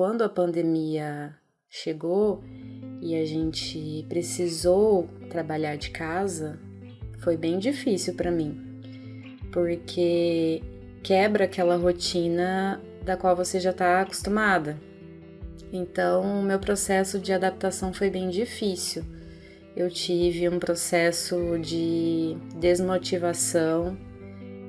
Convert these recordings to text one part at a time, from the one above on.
quando a pandemia chegou e a gente precisou trabalhar de casa, foi bem difícil para mim, porque quebra aquela rotina da qual você já está acostumada. Então, o meu processo de adaptação foi bem difícil. Eu tive um processo de desmotivação,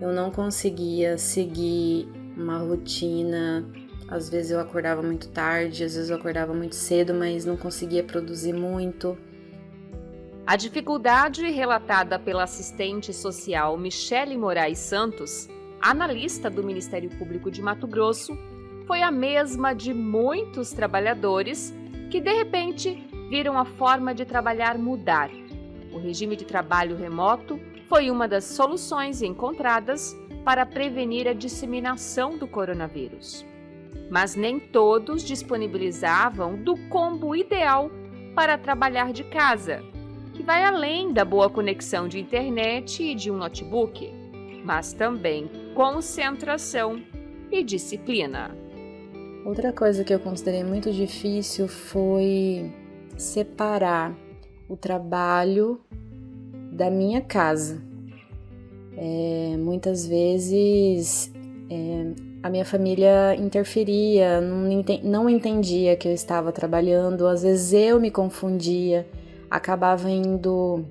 eu não conseguia seguir uma rotina. Às vezes eu acordava muito tarde, às vezes eu acordava muito cedo, mas não conseguia produzir muito. A dificuldade relatada pela assistente social Michele Moraes Santos, analista do Ministério Público de Mato Grosso, foi a mesma de muitos trabalhadores que, de repente, viram a forma de trabalhar mudar. O regime de trabalho remoto foi uma das soluções encontradas para prevenir a disseminação do coronavírus. Mas nem todos disponibilizavam do combo ideal para trabalhar de casa, que vai além da boa conexão de internet e de um notebook, mas também concentração e disciplina. Outra coisa que eu considerei muito difícil foi separar o trabalho da minha casa. Muitas vezes a minha família interferia, não entendia que eu estava trabalhando, às vezes eu me confundia, acabava indo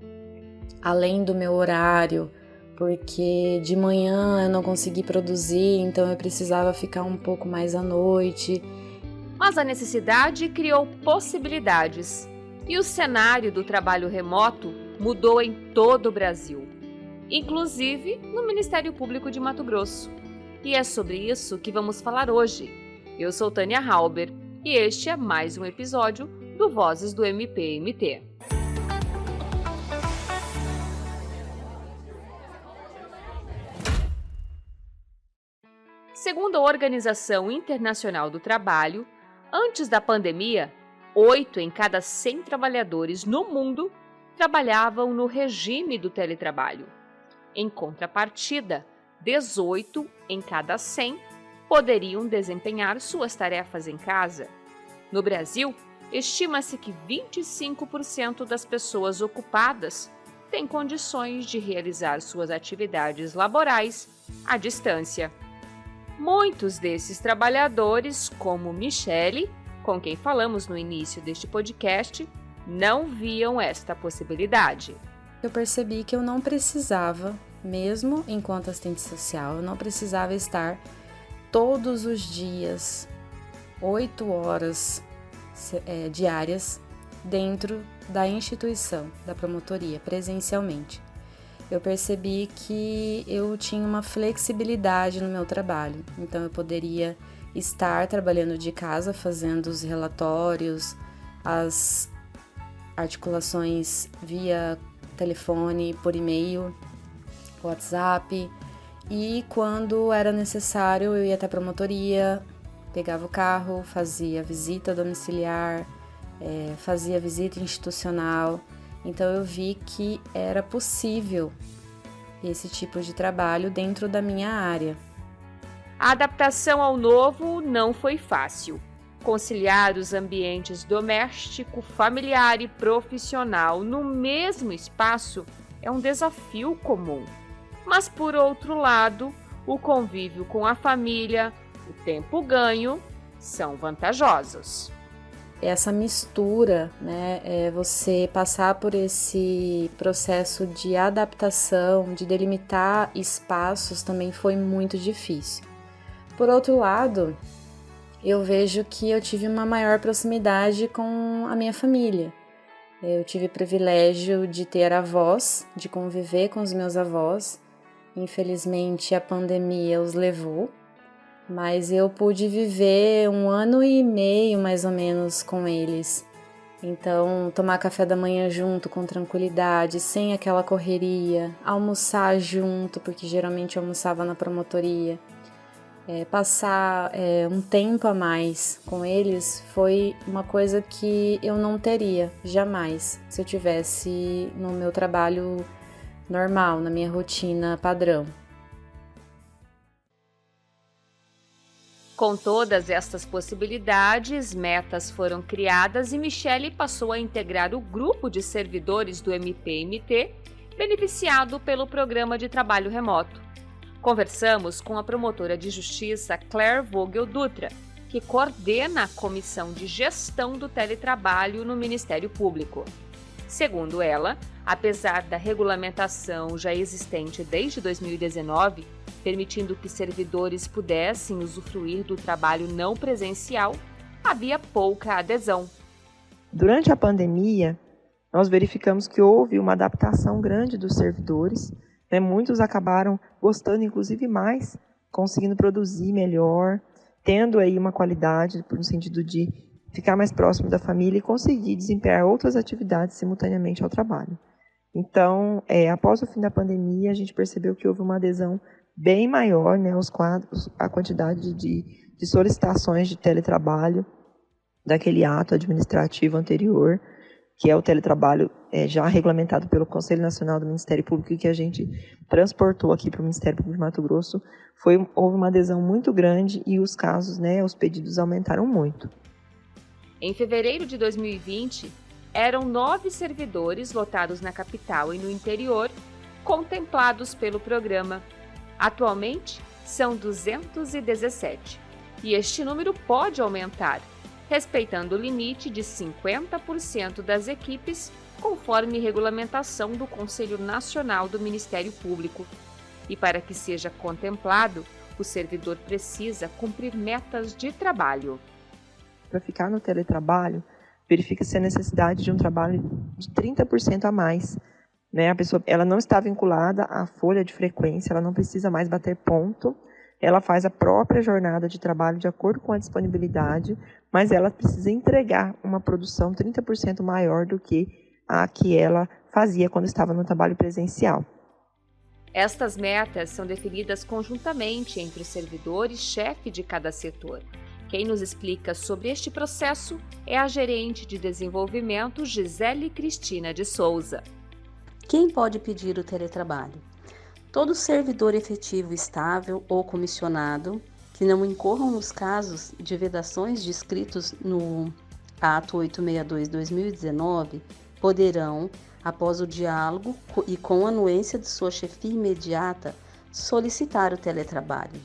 além do meu horário, porque de manhã eu não consegui produzir, então eu precisava ficar um pouco mais à noite. Mas a necessidade criou possibilidades e o cenário do trabalho remoto mudou em todo o Brasil, inclusive no Ministério Público de Mato Grosso. E é sobre isso que vamos falar hoje. Eu sou Tânia Halber e este é mais um episódio do Vozes do MPMT. Segundo a Organização Internacional do Trabalho, antes da pandemia, 8 em cada 100 trabalhadores no mundo trabalhavam no regime do teletrabalho. Em contrapartida, 18 em cada 100 poderiam desempenhar suas tarefas em casa. No Brasil, estima-se que 25% das pessoas ocupadas têm condições de realizar suas atividades laborais à distância. Muitos desses trabalhadores, como Michele, com quem falamos no início deste podcast, não viam esta possibilidade. Eu percebi que eu não precisava, mesmo enquanto assistente social, eu não precisava estar todos os dias, 8 horas diárias, dentro da instituição, da promotoria, presencialmente. Eu percebi que eu tinha uma flexibilidade no meu trabalho, então eu poderia estar trabalhando de casa, fazendo os relatórios, as articulações via telefone, por e-mail, WhatsApp, e quando era necessário eu ia até a promotoria, pegava o carro, fazia visita domiciliar, fazia visita institucional. Então eu vi que era possível esse tipo de trabalho dentro da minha área. A adaptação ao novo não foi fácil. Conciliar os ambientes doméstico, familiar e profissional no mesmo espaço é um desafio comum. Mas, por outro lado, o convívio com a família, o tempo ganho, são vantajosos. Essa mistura, você passar por esse processo de adaptação, de delimitar espaços, também foi muito difícil. Por outro lado, eu vejo que eu tive uma maior proximidade com a minha família. Eu tive o privilégio de ter avós, de conviver com os meus avós. Infelizmente, a pandemia os levou, mas eu pude viver 1 ano e meio, mais ou menos, com eles. Então, tomar café da manhã junto com tranquilidade, sem aquela correria, almoçar junto, porque geralmente eu almoçava na promotoria. Passar um tempo a mais com eles foi uma coisa que eu não teria, jamais, se eu tivesse no meu trabalho normal, na minha rotina padrão. Com todas estas possibilidades, metas foram criadas e Michele passou a integrar o grupo de servidores do MPMT, beneficiado pelo Programa de Trabalho Remoto. Conversamos com a promotora de justiça Claire Vogel Dutra, que coordena a Comissão de Gestão do Teletrabalho no Ministério Público. Segundo ela, apesar da regulamentação já existente desde 2019, permitindo que servidores pudessem usufruir do trabalho não presencial, havia pouca adesão. Durante a pandemia, nós verificamos que houve uma adaptação grande dos servidores, né? Muitos acabaram gostando, inclusive, mais, conseguindo produzir melhor, tendo aí uma qualidade, no sentido de ficar mais próximo da família e conseguir desempenhar outras atividades simultaneamente ao trabalho. Então, após o fim da pandemia, a gente percebeu que houve uma adesão bem maior, né, aos quadros, a quantidade de solicitações de teletrabalho daquele ato administrativo anterior, que é o teletrabalho já regulamentado pelo Conselho Nacional do Ministério Público e que a gente transportou aqui para o Ministério Público de Mato Grosso. Houve uma adesão muito grande e os casos, né, os pedidos aumentaram muito. Em fevereiro de 2020, eram 9 servidores lotados na capital e no interior, contemplados pelo programa. Atualmente, são 217, e este número pode aumentar, respeitando o limite de 50% das equipes, conforme regulamentação do Conselho Nacional do Ministério Público. E para que seja contemplado, o servidor precisa cumprir metas de trabalho. Para ficar no teletrabalho, verifica-se a necessidade de um trabalho de 30% a mais. Né? A pessoa ela não está vinculada à folha de frequência, ela não precisa mais bater ponto, ela faz a própria jornada de trabalho de acordo com a disponibilidade, mas ela precisa entregar uma produção 30% maior do que a que ela fazia quando estava no trabalho presencial. Estas metas são definidas conjuntamente entre o servidor e chefe de cada setor. Quem nos explica sobre este processo é a gerente de desenvolvimento Gisele Cristina de Souza. Quem pode pedir o teletrabalho? Todo servidor efetivo estável ou comissionado que não incorram nos casos de vedações descritos no Ato 862/2019 poderão, após o diálogo e com anuência de sua chefia imediata, solicitar o teletrabalho.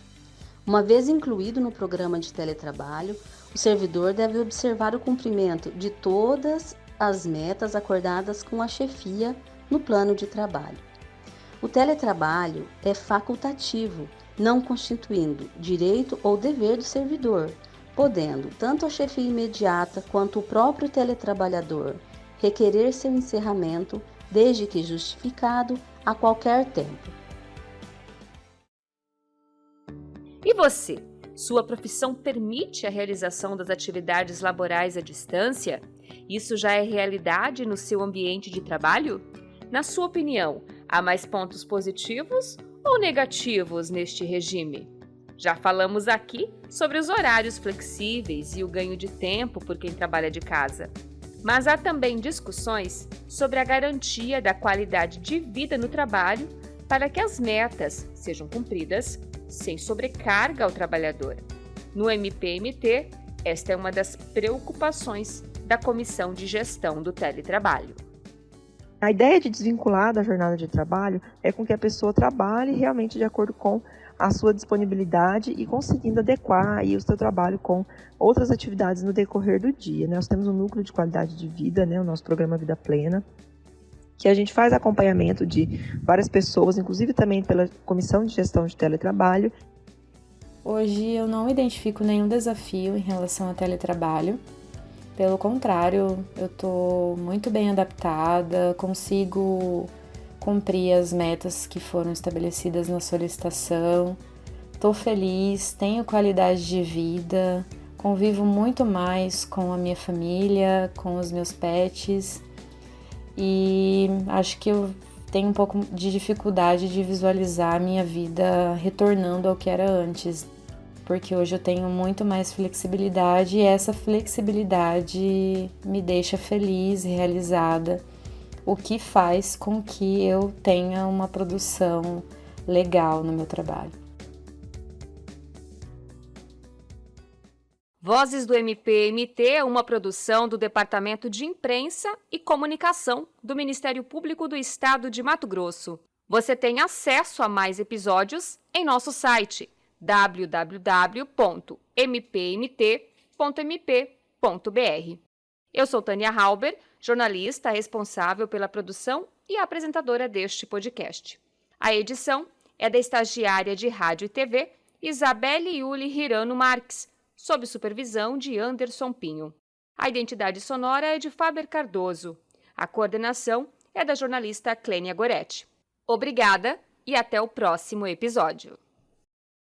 Uma vez incluído no programa de teletrabalho, o servidor deve observar o cumprimento de todas as metas acordadas com a chefia no plano de trabalho. O teletrabalho é facultativo, não constituindo direito ou dever do servidor, podendo tanto a chefia imediata quanto o próprio teletrabalhador requerer seu encerramento, desde que justificado, a qualquer tempo. E você? Sua profissão permite a realização das atividades laborais à distância? Isso já é realidade no seu ambiente de trabalho? Na sua opinião, há mais pontos positivos ou negativos neste regime? Já falamos aqui sobre os horários flexíveis e o ganho de tempo por quem trabalha de casa. Mas há também discussões sobre a garantia da qualidade de vida no trabalho para que as metas sejam cumpridas sem sobrecarga ao trabalhador. No MPMT, esta é uma das preocupações da Comissão de Gestão do Teletrabalho. A ideia de desvincular da jornada de trabalho é com que a pessoa trabalhe realmente de acordo com a sua disponibilidade e conseguindo adequar aí o seu trabalho com outras atividades no decorrer do dia. Nós temos um núcleo de qualidade de vida, né, o nosso programa Vida Plena, que a gente faz acompanhamento de várias pessoas, inclusive também pela Comissão de Gestão de Teletrabalho. Hoje eu não identifico nenhum desafio em relação ao teletrabalho. Pelo contrário, eu estou muito bem adaptada, consigo cumprir as metas que foram estabelecidas na solicitação, estou feliz, tenho qualidade de vida, convivo muito mais com a minha família, com os meus pets e acho que eu tenho um pouco de dificuldade de visualizar a minha vida retornando ao que era antes, porque hoje eu tenho muito mais flexibilidade e essa flexibilidade me deixa feliz e realizada, o que faz com que eu tenha uma produção legal no meu trabalho. Vozes do MP-MT é uma produção do Departamento de Imprensa e Comunicação do Ministério Público do Estado de Mato Grosso. Você tem acesso a mais episódios em nosso site www.mpmt.mp.br. Eu sou Tânia Halber, jornalista responsável pela produção e apresentadora deste podcast. A edição é da estagiária de rádio e TV Isabelle Yuli Hirano Marques, sob supervisão de Anderson Pinho. A identidade sonora é de Faber Cardoso. A coordenação é da jornalista Clênia Goretti. Obrigada e até o próximo episódio.